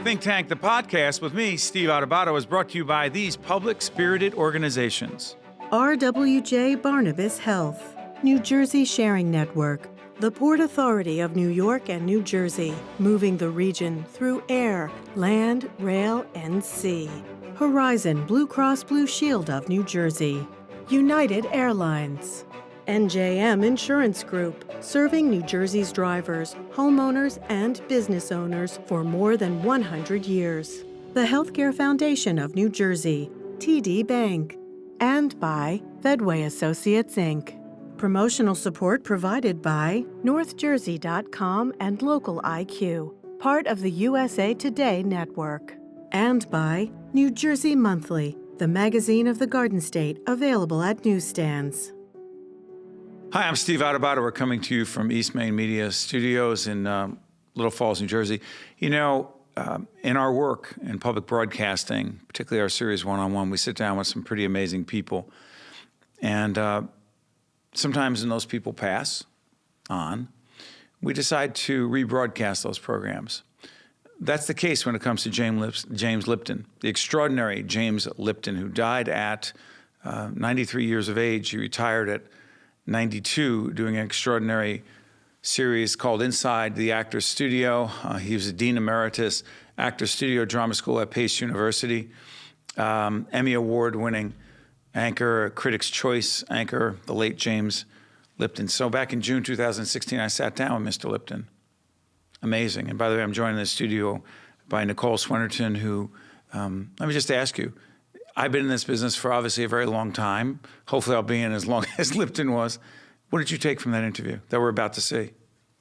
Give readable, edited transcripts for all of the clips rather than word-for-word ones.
Think Tank, the podcast with me, Steve Adubato, is brought to you by these public-spirited organizations. RWJ Barnabas Health, New Jersey Sharing Network, the Port Authority of New York and New Jersey, moving the region through air, land, rail, and sea. Horizon Blue Cross Blue Shield of New Jersey, United Airlines, NJM Insurance Group, serving New Jersey's drivers, homeowners, and business owners for more than 100 years. The Healthcare Foundation of New Jersey, TD Bank, and by Fedway Associates, Inc. Promotional support provided by NorthJersey.com and Local IQ, part of the USA Today network. And by New Jersey Monthly, the magazine of the Garden State, available at newsstands. Hi, I'm Steve Adubato. We're coming to you from East Main Media Studios in Little Falls, New Jersey. You know, in our work in public broadcasting, particularly our series One-on-One, we sit down with some pretty amazing people. And sometimes when those people pass on, we decide to rebroadcast those programs. That's the case when it comes to James Lipton, the extraordinary James Lipton, who died at 93 years of age. He retired at 92, doing an extraordinary series called Inside the Actors Studio. He was a Dean Emeritus, Actors Studio Drama School at Pace University, Emmy Award-winning anchor, Critics' Choice anchor, the late James Lipton. So back in June 2016, I sat down with Mr. Lipton. Amazing. And by the way, I'm joined in the studio by Nicole Swinnerton, who, let me just ask you, I've been in this business for obviously a very long time. Hopefully I'll be in as long as Lipton was. What did you take from that interview that we're about to see?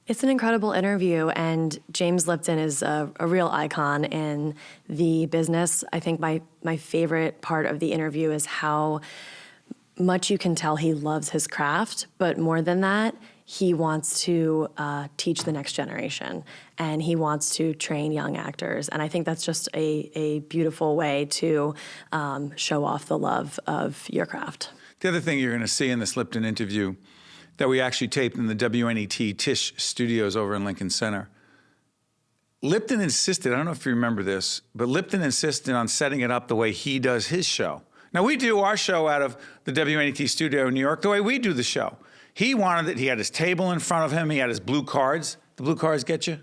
It's an incredible interview, and James Lipton is a real icon in the business. I think my favorite part of the interview is how much you can tell he loves his craft, but more than that, he wants to teach the next generation, and he wants to train young actors. And I think that's just a beautiful way to show off the love of your craft. The other thing you're going to see in this Lipton interview that we actually taped in the WNET Tisch studios over in Lincoln Center, Lipton insisted, I don't know if you remember this, but Lipton insisted on setting it up the way he does his show. Now, we do our show out of the WNET studio in New York the way we do the show. He wanted it. He had his table in front of him. He had his blue cards. The blue cards get you?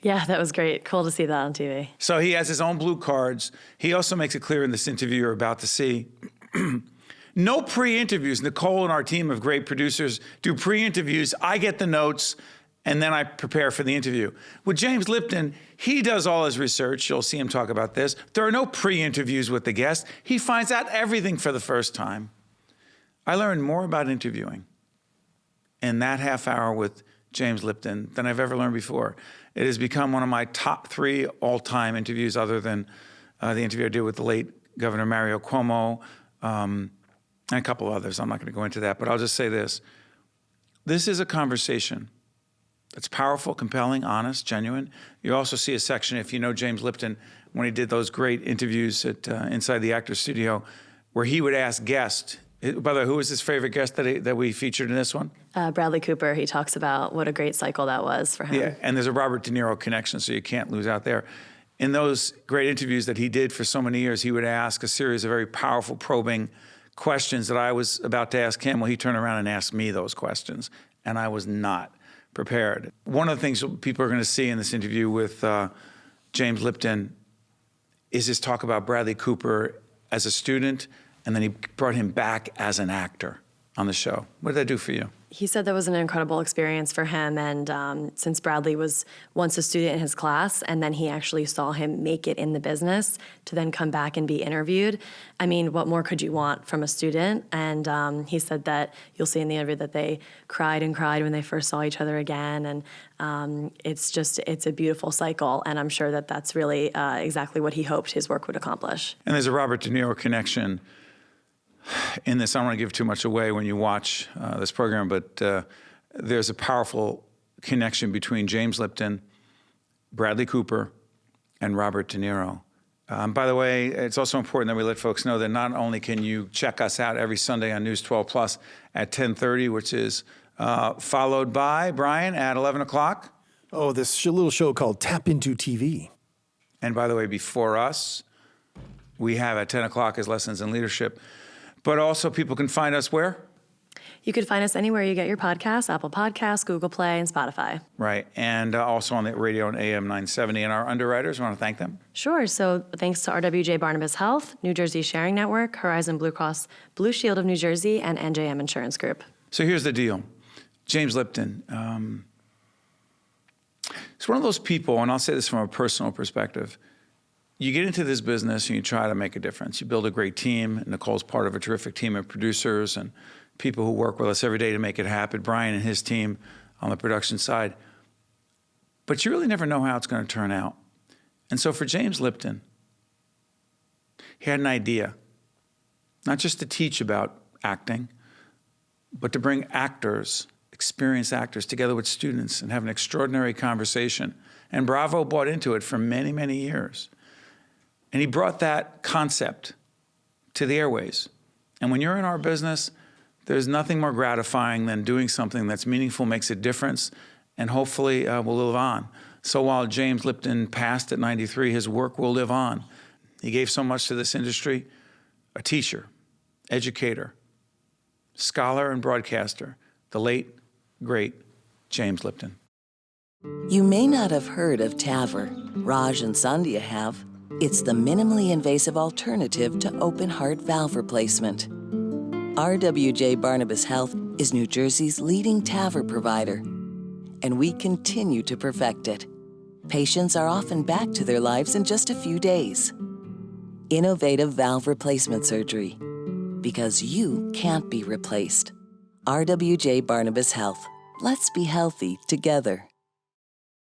Yeah, that was great. Cool to see that on TV. So he has his own blue cards. He also makes it clear in this interview you're about to see, no pre-interviews. Nicole and our team of great producers do pre-interviews. I get the notes, and then I prepare for the interview. With James Lipton, he does all his research. You'll see him talk about this. There are no pre-interviews with the guest. He finds out everything for the first time. I learned more about interviewing in that half hour with James Lipton than I've ever learned before. It has become one of my top 3 all-time interviews, other than the interview I did with the late Governor Mario Cuomo, and a couple others. I'm not going to go into that, but I'll just say this. This is a conversation that's powerful, compelling, honest, genuine. You also see a section, if you know James Lipton, when he did those great interviews at Inside the Actors Studio, where he would ask guests. By the way, who was his favorite guest that we featured in this one? Bradley Cooper. He talks about what a great cycle that was for him. Yeah, and there's a Robert De Niro connection, so you can't lose out there. In those great interviews that he did for so many years, he would ask a series of very powerful, probing questions that I was about to ask him. Well, he turned around and asked me those questions, and I was not prepared. One of the things people are going to see in this interview with James Lipton is his talk about Bradley Cooper as a student, and then he brought him back as an actor on the show. What did that do for you? He said that was an incredible experience for him, and since Bradley was once a student in his class, and then he actually saw him make it in the business to then come back and be interviewed. I mean, what more could you want from a student? And he said that, you'll see in the interview, that they cried and cried when they first saw each other again, and it's a beautiful cycle, and I'm sure that that's really exactly what he hoped his work would accomplish. And there's a Robert De Niro connection in this. I don't want to give too much away when you watch this program, but there's a powerful connection between James Lipton, Bradley Cooper, and Robert De Niro. By the way, it's also important that we let folks know that not only can you check us out every Sunday on News 12 Plus at 10:30, which is followed by, Brian, at 11 o'clock. Oh, this little show called Tap Into TV. And by the way, before us, we have at 10 o'clock is Lessons in Leadership. But also people can find us where? You could find us anywhere you get your podcasts, Apple Podcasts, Google Play, and Spotify. Right. And also on the radio on AM 970. And our underwriters, we want to thank them. Sure. So thanks to RWJ Barnabas Health, New Jersey Sharing Network, Horizon Blue Cross Blue Shield of New Jersey, and NJM Insurance Group. So here's the deal. James Lipton. It's one of those people, and I'll say this from a personal perspective. You get into this business and you try to make a difference. You build a great team. Nicole's part of a terrific team of producers and people who work with us every day to make it happen. Brian and his team on the production side. But you really never know how it's going to turn out. And so for James Lipton, he had an idea, not just to teach about acting, but to bring actors, experienced actors, together with students and have an extraordinary conversation. And Bravo bought into it for many, many years. And he brought that concept to the airways. And when you're in our business, there's nothing more gratifying than doing something that's meaningful, makes a difference, and hopefully will live on. So while James Lipton passed at 93, his work will live on. He gave so much to this industry, a teacher, educator, scholar, and broadcaster, the late, great James Lipton. You may not have heard of TAVR. Raj and Sandhya have. It's the minimally invasive alternative to open heart valve replacement. RWJ Barnabas Health is New Jersey's leading TAVR provider, and we continue to perfect it. Patients are often back to their lives in just a few days. Innovative valve replacement surgery, because you can't be replaced. RWJ Barnabas Health. Let's be healthy together.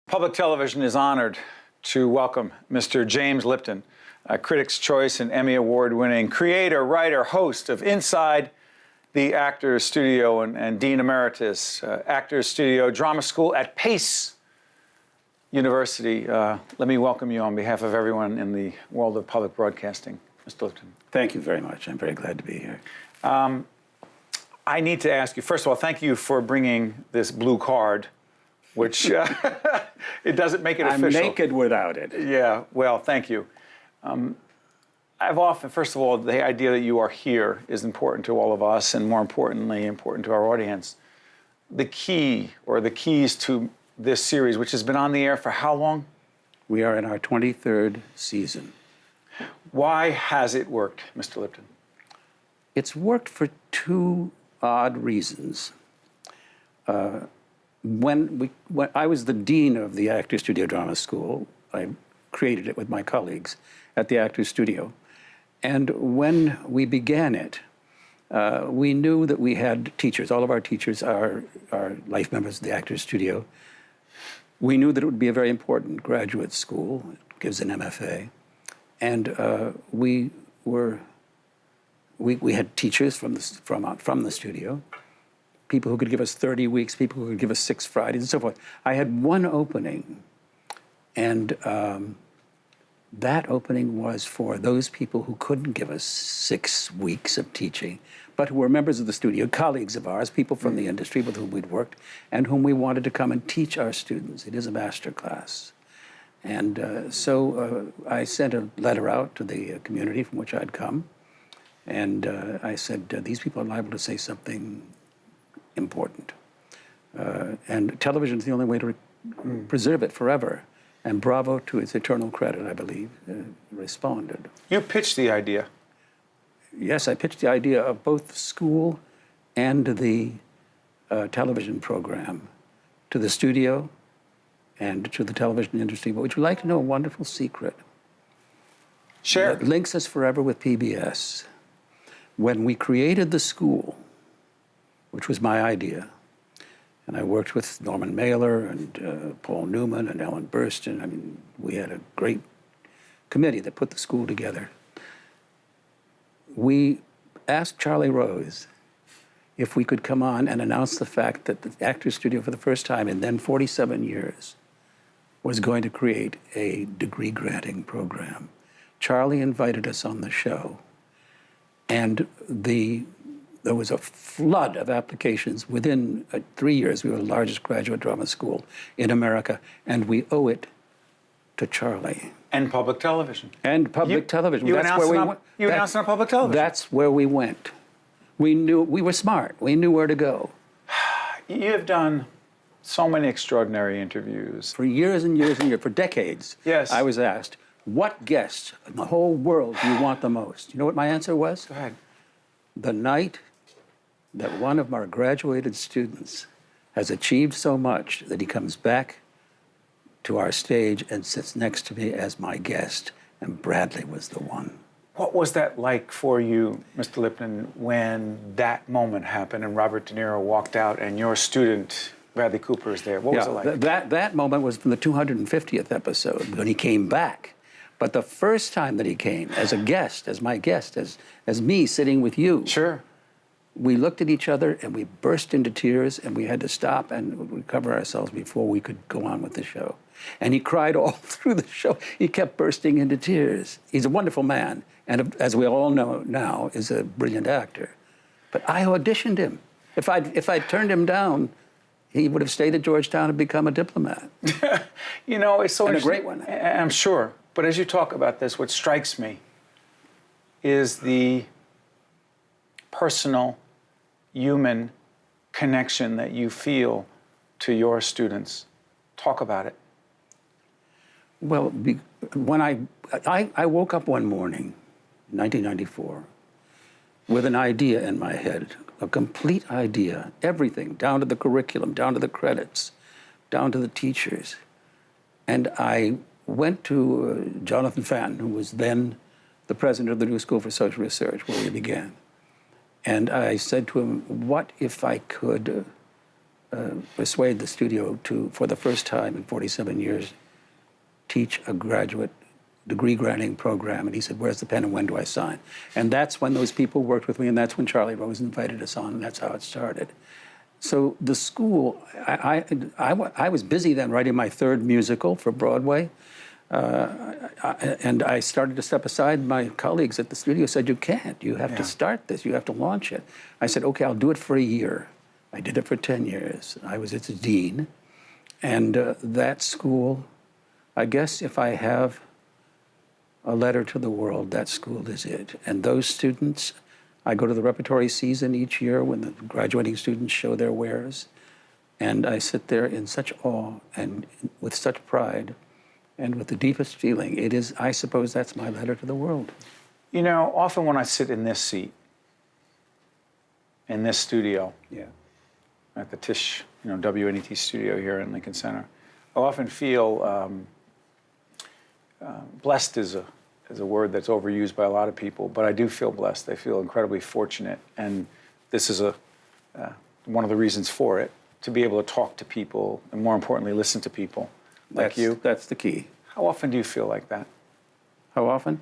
Public television is honored to welcome Mr. James Lipton, a Critics' Choice and Emmy Award-winning creator, writer, host of Inside the Actors Studio and Dean Emeritus, Actors Studio Drama School at Pace University. Let me welcome you on behalf of everyone in the world of public broadcasting, Mr. Lipton. Thank you very much. I'm very glad to be here. I need to ask you, first of all, thank you for bringing this blue card, which it doesn't make it official. I'm naked without it. Yeah, well, thank you. I've often, first of all, the idea that you are here is important to all of us, and more importantly, important to our audience. The key, or the keys to this series, which has been on the air for how long? We are in our 23rd season. Why has it worked, Mr. Lipton? It's worked for two odd reasons. When I was the dean of the Actors Studio Drama School, I created it with my colleagues at the Actors Studio. And when we began it, we knew that we had teachers. All of our teachers are life members of the Actors Studio. We knew that it would be a very important graduate school. It gives an MFA. And we had teachers from the studio, people who could give us 30 weeks, people who could give us 6 Fridays, and so forth. I had one opening, and that opening was for those people who couldn't give us 6 weeks of teaching, but who were members of the studio, colleagues of ours, people from the industry with whom we'd worked, and whom we wanted to come and teach our students. It is a master class. And so I sent a letter out to the community from which I'd come, and I said, these people are liable to say something important. And television is the only way to preserve it forever. And Bravo, to its eternal credit, I believe, responded. You pitched the idea. Yes, I pitched the idea of both the school and the television program to the studio and to the television industry. But would you like to know a wonderful secret? Share. That links us forever with PBS. When we created the school, which was my idea, and I worked with Norman Mailer and Paul Newman and Ellen Burstyn. I mean, we had a great committee that put the school together. We asked Charlie Rose if we could come on and announce the fact that the Actors Studio, for the first time in then 47 years, was going to create a degree-granting program. Charlie invited us on the show, and there was a flood of applications. Within 3 years, we were the largest graduate drama school in America, and we owe it to Charlie. And public television. And public television. You That's announced where it we on, went. you announced it on public television. That's where we went. We knew, we were smart. We knew where to go. You have done so many extraordinary interviews. For years and years and years, for decades, Yes. I was asked, what guest in the whole world do you want the most? You know what my answer was? Go ahead. The night that one of our graduated students has achieved so much that he comes back to our stage and sits next to me as my guest, and Bradley was the one. What was that like for you, Mr. Lipton, when that moment happened and Robert De Niro walked out and your student, Bradley Cooper, is there? What was it like? That moment was from the 250th episode when he came back. But the first time that he came as a guest, as my guest, as me sitting with you, Sure. we looked at each other and we burst into tears, and we had to stop and recover ourselves before we could go on with the show. And he cried all through the show. He kept bursting into tears. He's a wonderful man, and as we all know now, is a brilliant actor. But I auditioned him. If I'd turned him down, he would have stayed at Georgetown and become a diplomat. You know, it's so And a interesting. great one. I'm sure. But as you talk about this, what strikes me is the personal, human connection that you feel to your students. Talk about it. Well, when I woke up one morning, 1994, with an idea in my head, a complete idea, everything, down to the curriculum, down to the credits, down to the teachers. And I went to Jonathan Fenton, who was then the president of the New School for Social Research, where we began. And I said to him, what if I could persuade the studio to, for the first time in 47 years, teach a graduate degree-granting program? And he said, where's the pen and when do I sign? And that's when those people worked with me, and that's when Charlie Rose invited us on, and that's how it started. So the school, I was busy then writing my third musical for Broadway, and I started to step aside. My colleagues at the studio said, you can't, you have to start this, you have to launch it. I said, okay, I'll do it for a year. I did it for 10 years. I was its dean, and that school, I guess if I have a letter to the world, that school is it. And those students, I go to the repertory season each year when the graduating students show their wares, and I sit there in such awe and with such pride and with the deepest feeling. It is, I suppose that's my letter to the world. You know, often when I sit in this seat, in this studio, at the Tisch, WNET studio here in Lincoln Center, I often feel blessed is a word that's overused by a lot of people, but I do feel blessed. I feel incredibly fortunate, and this is one of the reasons for it, to be able to talk to people, and more importantly, listen to people like you. That's the key. How often do you feel like that? How often?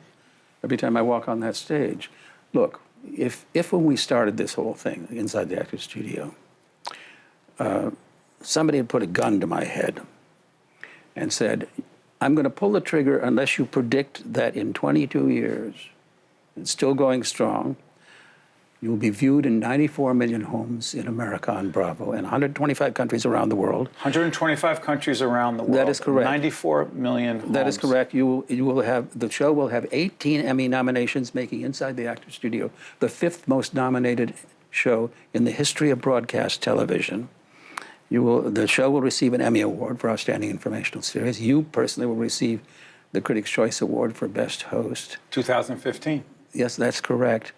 Every time I walk on that stage. Look, if when we started this whole thing inside the Actors Studio, somebody had put a gun to my head and said, I'm going to pull the trigger unless you predict that in 22 years, and still going strong, you will be viewed in 94 million homes in America on Bravo and 125 countries around the world. 125 countries around the world. That is correct. 94 million homes. That is correct. You will have, the show will have 18 Emmy nominations, making Inside the Actors Studio the 5th most nominated show in the history of broadcast television. The show will receive an Emmy Award for Outstanding Informational Series. You personally will receive the Critics' Choice Award for Best Host. 2015. Yes, that's correct.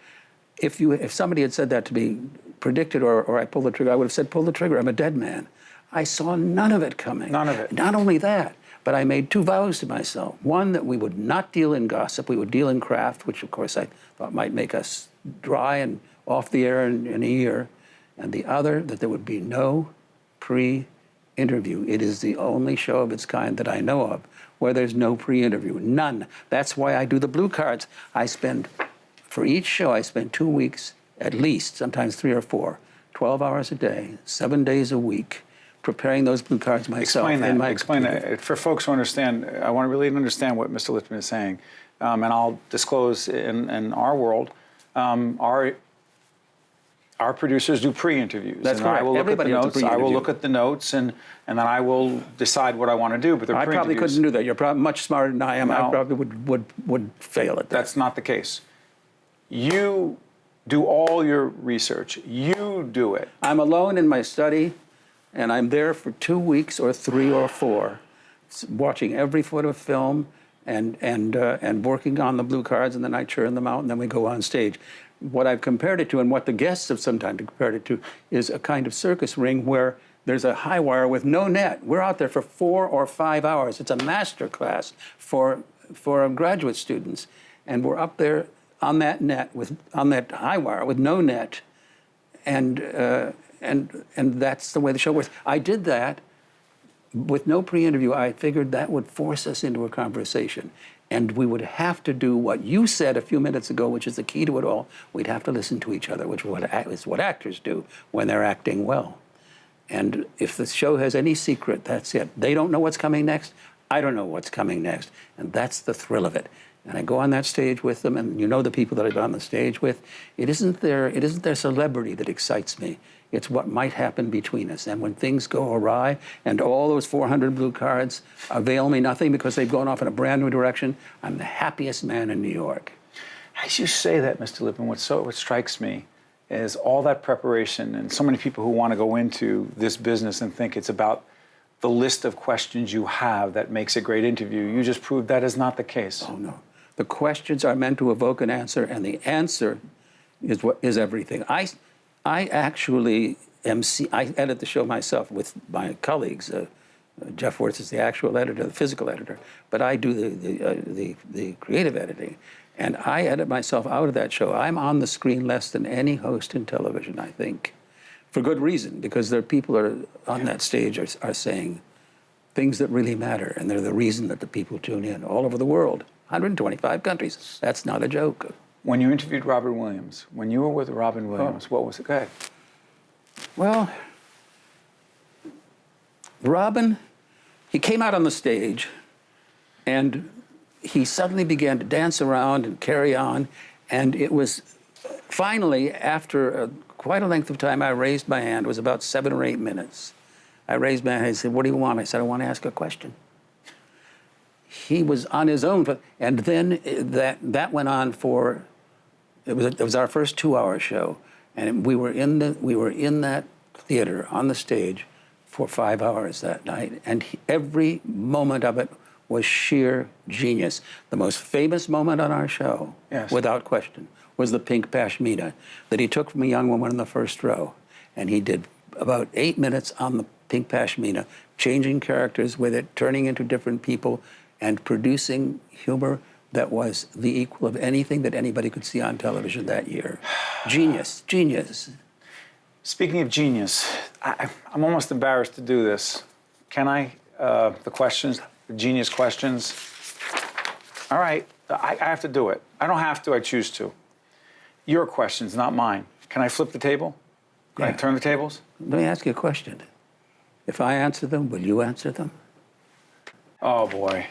If somebody had said that to be predicted or I pulled the trigger, I would have said, pull the trigger, I'm a dead man. I saw none of it coming. None of it. Not only that, but I made 2 vows to myself. One, that we would not deal in gossip, we would deal in craft, which of course I thought might make us dry and off the air in a year. And the other, that there would be no pre-interview. It is the only show of its kind that I know of where there's no pre-interview, none. That's why I do the blue cards. For each show, I spend 2 weeks, at least, sometimes 3 or 4, 12 hours a day, 7 days a week, preparing those blue cards myself. Explain that. For folks who understand, I want to really understand what Mr. Lipton is saying. And I'll disclose in our world, our our producers do pre-interviews. That's and I correct. will look Everybody at has the a notes. I pre-interview. will look at the notes, and then I will decide what I want to do. But they're I probably pre-interviews. couldn't do that. You're probably much smarter than I am. I No. probably would fail at that. That's not the case. You do all your research. You do it. I'm alone in my study, and I'm there for 2 weeks or 3 or 4, watching every foot of film and working on the blue cards, and then I churn them out, and then we go on stage. What I've compared it to, and what the guests have sometimes compared it to, is a kind of circus ring where there's a high wire with no net. We're out there for 4 or 5 hours. It's a master class for graduate students, and we're up there on that net on that high wire with no net, and that's the way the show works. I did that with no pre-interview. I figured that would force us into a conversation, and we would have to do what you said a few minutes ago, which is the key to it all. We'd have to listen to each other, which is what actors do when they're acting well. And if the show has any secret, that's it. They don't know what's coming next. I don't know what's coming next, and that's the thrill of it. And I go on that stage with them, and you know the people that I've been on the stage with. It isn't their celebrity that excites me. It's what might happen between us. And when things go awry, and all those 400 blue cards avail me nothing because they've gone off in a brand new direction, I'm the happiest man in New York. As you say that, Mr. Lipton, what strikes me is all that preparation, and so many people who want to go into this business and think it's about the list of questions you have that makes a great interview. You just proved that is not the case. Oh, no. The questions are meant to evoke an answer, and the answer is everything. I actually I edit the show myself with my colleagues. Jeff Wirtz is the actual editor, the physical editor, but I do the creative editing. And I edit myself out of that show. I'm on the screen less than any host in television, I think, for good reason, because there are people that are on that stage are saying things that really matter, and they're the reason that the people tune in all over the world. 125 countries. That's not a joke. When you interviewed Robin Williams, when you were with Robin Williams, what was it? Go ahead. Well, Robin, he came out on the stage, and he suddenly began to dance around and carry on, and it was finally, after quite a length of time, I raised my hand. It was about 7 or 8 minutes. I raised my hand. He said, "What do you want?" I said, "I want to ask a question." He was on his own, and then that went on for. It was our first 2-hour show, and we were in that theater on the stage for 5 hours that night, and every moment of it was sheer genius. The most famous moment on our show, yes, without question, was the pink pashmina that he took from a young woman in the first row, and he did about 8 minutes on the pink pashmina, changing characters with it, turning into different people, and producing humor that was the equal of anything that anybody could see on television that year. Genius, genius. Speaking of genius, I'm almost embarrassed to do this. Can I? The questions, the genius questions. All right, I have to do it. I don't have to, I choose to. Your questions, not mine. Can I flip the table? Can I turn the tables? Let me ask you a question. If I answer them, will you answer them? Oh, boy.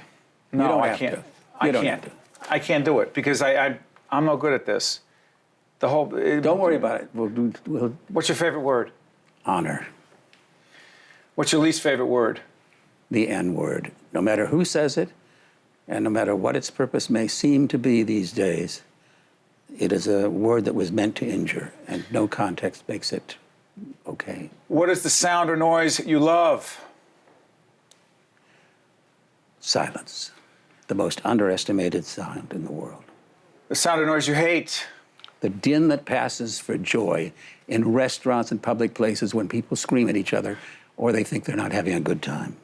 No, You don't I have can't. to. I You don't can't. have to. I can't do it because I'm no good at this. Don't worry about it. We'll What's your favorite word? honor What's your least favorite word? the N-word. No matter who says it, and no matter what its purpose may seem to be these days, it is a word that was meant to injure, and no context makes it okay. What is the sound or noise you love? Silence, the most underestimated sound in the world. The sound or noise you hate? The din that passes for joy in restaurants and public places when people scream at each other or they think they're not having a good time.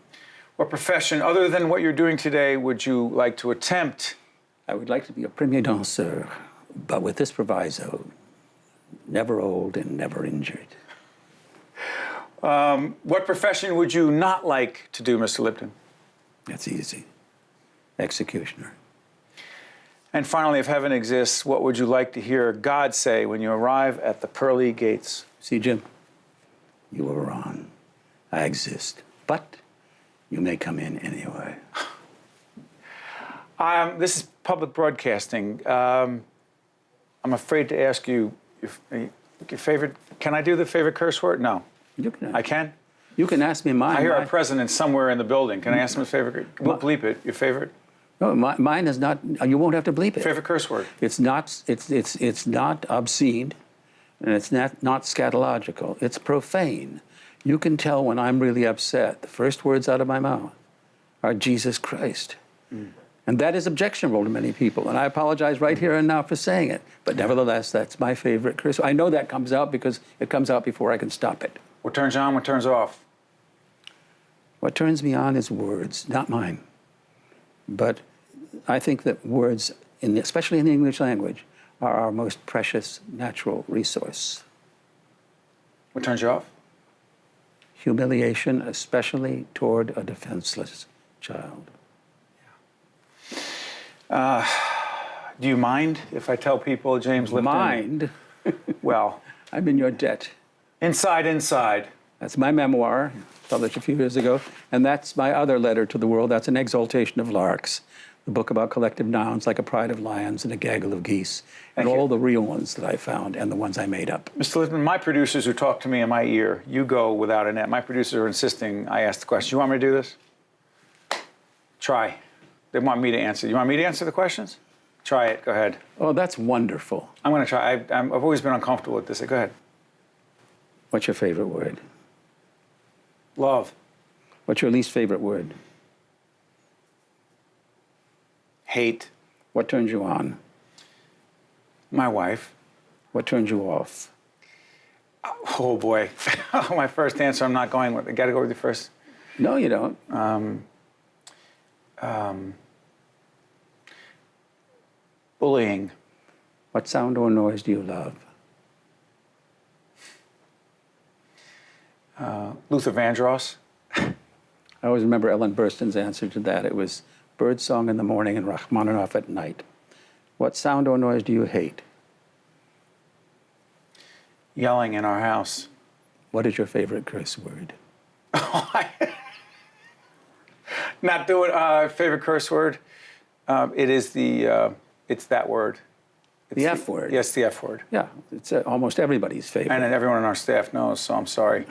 What profession, other than what you're doing today, would you like to attempt? I would like to be a premier danseur, but with this proviso, never old and never injured. What profession would you not like to do, Mr. Lipton? That's easy. Executioner. And finally, if heaven exists, what would you like to hear God say when you arrive at the pearly gates? See, Jim, you were wrong. I exist, but you may come in anyway. This is public broadcasting. I'm afraid to ask you your favorite Can I do the favorite curse word? No. You can. I can? You can ask me mine. I hear our president somewhere in the building. Can I ask him his favorite? We'll bleep it. Your favorite? No, mine is not. You won't have to bleep it. Favorite curse word? It's not. It's not obscene, and it's not scatological. It's profane. You can tell when I'm really upset. The first words out of my mouth are Jesus Christ. And that is objectionable to many people. And I apologize right here and now for saying it. But nevertheless, that's my favorite curse. I know that comes out because it comes out before I can stop it. What turns you on, what turns off? What turns me on is words, not mine. But I think that words, especially in the English language, are our most precious natural resource. What turns you off? Humiliation, especially toward a defenseless child. Do you mind if I tell people James Lipton? Mind? Well, I'm in your debt. Inside. That's my memoir, published a few years ago. And that's my other letter to the world. That's An Exaltation of Larks, the book about collective nouns like a pride of lions and a gaggle of geese, and Thank you. all the real ones that I found and the ones I made up. Mr. Lipton, my producers who talk to me in my ear, you go without a net. My producers are insisting I ask the question. You want me to do this? Try. They want me to answer. You want me to answer the questions? Try it. Go ahead. Oh, that's wonderful. I'm going to try. I've always been uncomfortable with this. Go ahead. What's your favorite word? Love. What's your least favorite word? Hate. What turns you on? My wife. What turns you off? Oh, boy. My first answer I'm not going with. I got to go with you first. No, you don't. Bullying. What sound or noise do you love? Luther Vandross. I always remember Ellen Burstyn's answer to that. It was birdsong in the morning and Rachmaninoff at night. What sound or noise do you hate? Yelling in our house. What is your favorite curse word? Not doing favorite curse word. It is it's that word. It's The F word. Yes, the F word. Yeah, it's almost everybody's favorite. And everyone on our staff knows, so I'm sorry.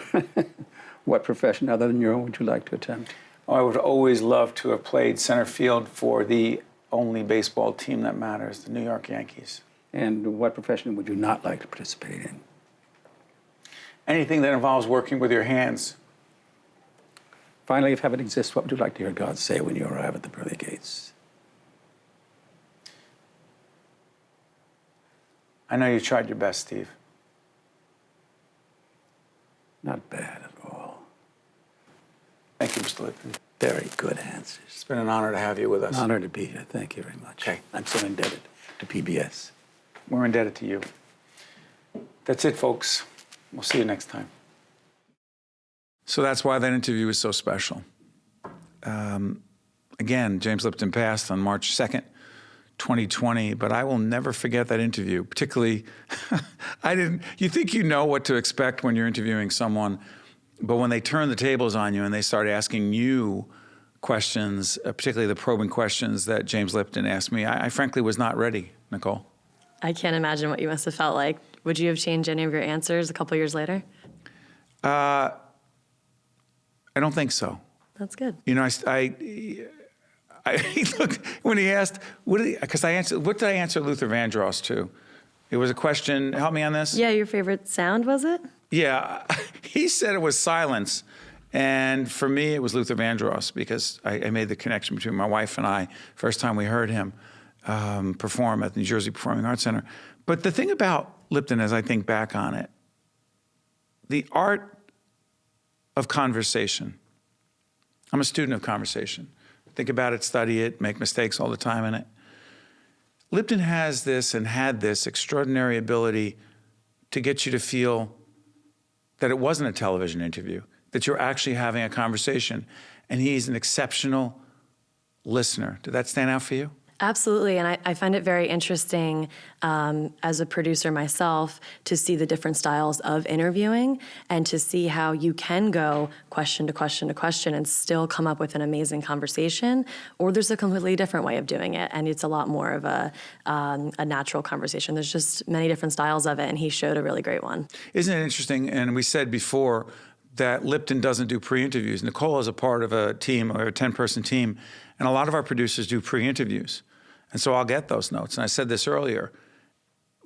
What profession other than your own would you like to attempt? I would always love to have played center field for the only baseball team that matters, the New York Yankees. And what profession would you not like to participate in? Anything that involves working with your hands. Finally, if heaven exists, what would you like to hear God say when you arrive at the pearly gates? I know you tried your best, Steve. Not bad at all. Thank you, Mr. Lipton. Very good answers. It's been an honor to have you with us. An honor to be here. Thank you very much. Okay. I'm so indebted to PBS. We're indebted to you. That's it, folks. We'll see you next time. So that's why that interview was so special. Again, James Lipton passed on March 2nd, 2020, but I will never forget that interview. Particularly, you think you know what to expect when you're interviewing someone, but when they turn the tables on you and they start asking you questions, particularly the probing questions that James Lipton asked me, I frankly was not ready, Nicole. I can't imagine what you must have felt like. Would you have changed any of your answers a couple years later? I don't think so. That's good. You know, look, when he asked, what did I answer Luther Vandross to? It was a question, help me on this? Yeah, your favorite sound, was it? Yeah, he said it was silence. And for me, it was Luther Vandross because I made the connection between my wife and I, first time we heard him perform at the New Jersey Performing Arts Center. But the thing about Lipton, as I think back on it, the art of conversation. I'm a student of conversation. Think about it, study it, make mistakes all the time in it. Lipton has this and had this extraordinary ability to get you to feel that it wasn't a television interview, that you're actually having a conversation. And he's an exceptional listener. Did that stand out for you? Absolutely, and I find it very interesting as a producer myself to see the different styles of interviewing and to see how you can go question to question to question and still come up with an amazing conversation, or there's a completely different way of doing it, and it's a lot more of a natural conversation. There's just many different styles of it, and he showed a really great one. Isn't it interesting? And we said before that Lipton doesn't do pre-interviews. Nicole is a part of a team, or a 10-person team, and a lot of our producers do pre-interviews. And so I'll get those notes. And I said this earlier.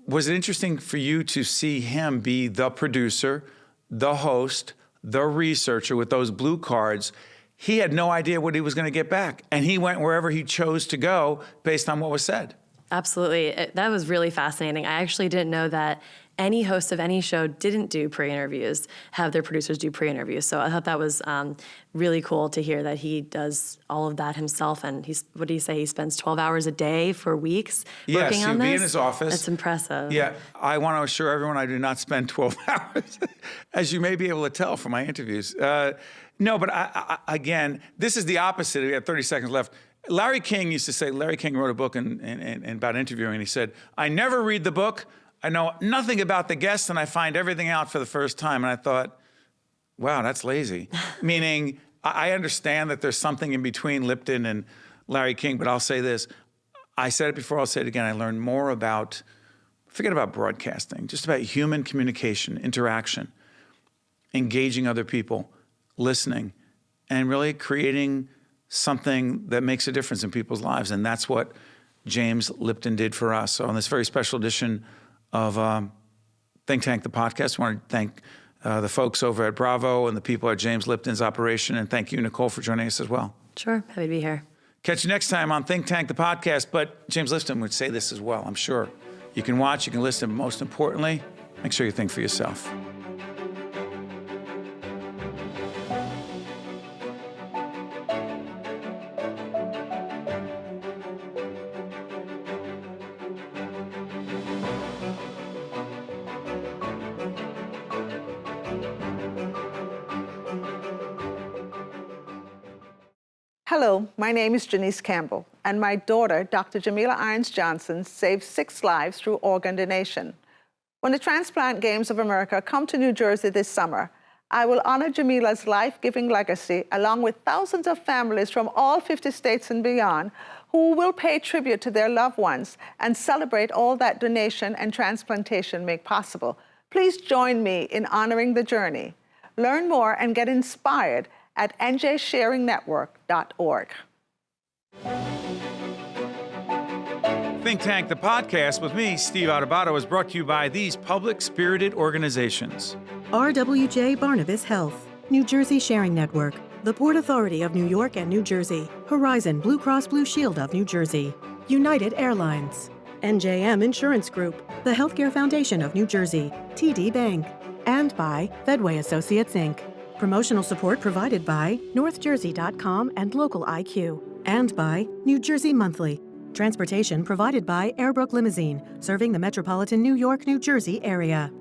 Was it interesting for you to see him be the producer, the host, the researcher with those blue cards? He had no idea what he was going to get back. And he went wherever he chose to go based on what was said. Absolutely. That was really fascinating. I actually didn't know that any host of any show didn't do pre-interviews, have their producers do pre-interviews. So I thought that was really cool to hear that he does all of that himself. And what did he say? He spends 12 hours a day for weeks working on this? Yes, he'll be in his office. That's impressive. Yeah, I want to assure everyone I do not spend 12 hours, as you may be able to tell from my interviews. No, but again, this is the opposite. We have 30 seconds left. Larry King used to say, Larry King wrote a book about interviewing, and he said, I never read the book. I know nothing about the guest, and I find everything out for the first time. And I thought, wow, that's lazy. Meaning, I understand that there's something in between Lipton and Larry King, but I'll say this. I said it before, I'll say it again. I learned more about, forget about broadcasting, just about human communication, interaction, engaging other people, listening, and really creating something that makes a difference in people's lives. And that's what James Lipton did for us. So on this very special edition of Think Tank, the podcast, I want to thank the folks over at Bravo and the people at James Lipton's operation. And thank you, Nicole, for joining us as well. Sure. Happy to be here. Catch you next time on Think Tank, the podcast. But James Lipton would say this as well, I'm sure. You can watch, you can listen, but most importantly, make sure you think for yourself. Hello, my name is Janice Campbell, and my daughter, Dr. Jamila Irons-Johnson, saved 6 lives through organ donation. When the Transplant Games of America come to New Jersey this summer, I will honor Jamila's life-giving legacy along with thousands of families from all 50 states and beyond who will pay tribute to their loved ones and celebrate all that donation and transplantation make possible. Please join me in honoring the journey. Learn more and get inspired at njsharingnetwork.org. Think Tank, the podcast with me, Steve Adubato, is brought to you by these public-spirited organizations. RWJ Barnabas Health, New Jersey Sharing Network, the Port Authority of New York and New Jersey, Horizon Blue Cross Blue Shield of New Jersey, United Airlines, NJM Insurance Group, the Healthcare Foundation of New Jersey, TD Bank, and by Fedway Associates, Inc. Promotional support provided by NorthJersey.com and Local IQ, and by New Jersey Monthly. Transportation provided by Airbrook Limousine, serving the metropolitan New York, New Jersey area.